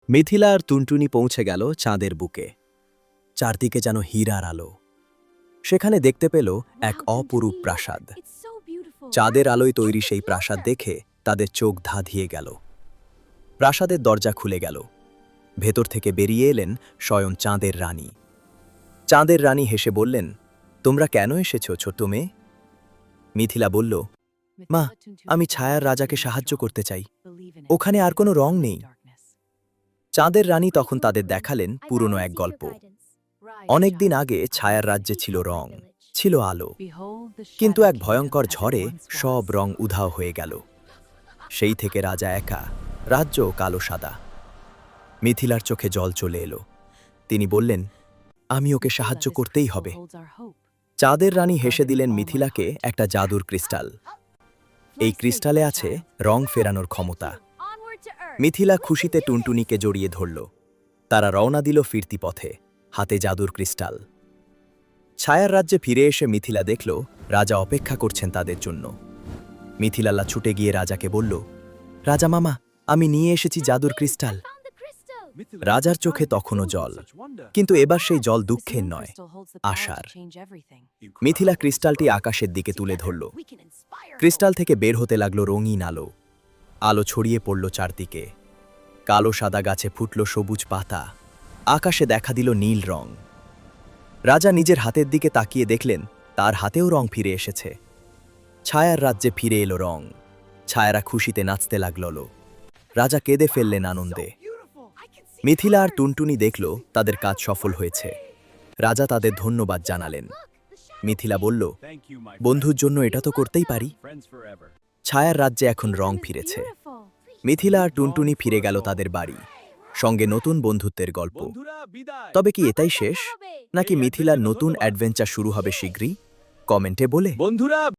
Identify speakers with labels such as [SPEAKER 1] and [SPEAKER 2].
[SPEAKER 1] মিথিলা আর টুনটুনি পৌঁছে গেল চাঁদের বুকে। চারদিকে যেন হীরার আলো। সেখানে দেখতে পেল এক অপরূপ প্রাসাদ। চাঁদের আলোয় তৈরি সেই প্রাসাদ দেখে তাদের চোখ ধাঁধিয়ে গেল। প্রাসাদের দরজা খুলে গেল। ভেতর থেকে বেরিয়ে এলেন স্বয়ং চাঁদের রানী। চাঁদের রানী হেসে বললেন, তোমরা কেন এসেছ ছোট্ট মেয়ে? মিথিলা বলল, মা, আমি ছায়ার রাজাকে সাহায্য করতে চাই। ওখানে আর কোনো রং নেই। চাঁদের রানী তখন তাদের দেখালেন পুরনো এক গল্প। অনেকদিন আগে ছায়ার রাজ্যে ছিল রং, ছিল আলো, কিন্তু এক ভয়ঙ্কর ঝড়ে সব রং উধাও হয়ে গেল। সেই থেকে রাজা একা, রাজ্য কালো সাদা। মিথিলার চোখে জল চলে এলো। তিনি বললেন, আমি ওকে সাহায্য করতেই হবে। চাঁদের রানী হেসে দিলেন মিথিলাকে একটা জাদুর ক্রিস্টাল। এই ক্রিস্টালে আছে রং ফেরানোর ক্ষমতা। মিথিলা খুশিতে টুনটুনিকে জড়িয়ে ধরল। তারা রওনা দিল ফিরতি পথে, হাতে জাদুর ক্রিস্টাল। ছায়ার রাজ্যে ফিরে এসে মিথিলা দেখল রাজা অপেক্ষা করছেন তাদের জন্য। মিথিলালা ছুটে গিয়ে রাজাকে বলল, রাজা মামা, আমি নিয়ে এসেছি জাদুর ক্রিস্টাল। রাজার চোখে তখনও জল, কিন্তু এবার সেই জল দুঃখের নয়, আশার। মিথিলা ক্রিস্টালটি আকাশের দিকে তুলে ধরল। ক্রিস্টাল থেকে বের হতে লাগলো রঙিন আলো। আলো ছড়িয়ে পড়ল চারদিকে। কালো সাদা গাছে ফুটল সবুজ পাতা। আকাশে দেখা দিল নীল রং। রাজা নিজের হাতের দিকে তাকিয়ে দেখলেন তার হাতেও রং ফিরে এসেছে। ছায়ার রাজ্যে ফিরে এলো রং। ছায়ারা খুশিতে নাচতে লাগল। রাজা কেঁদে ফেললেন আনন্দে। মিথিলা আর টুনটুনি দেখল তাদের কাজ সফল হয়েছে। রাজা তাদের ধন্যবাদ জানালেন। মিথিলা বলল, বন্ধুর জন্য এটা তো করতেই পারি। ছায়ার রাজ্যে এখন রং ফিরেছে। মিথিলা আর টুনটুনি ফিরে গেল তাদের বাড়ি, সঙ্গে নতুন বন্ধুত্বের গল্প। তবে কি এটাই শেষ, নাকি মিথিলার নতুন অ্যাডভেঞ্চার শুরু হবে শীঘ্রই? কমেন্টে বলে।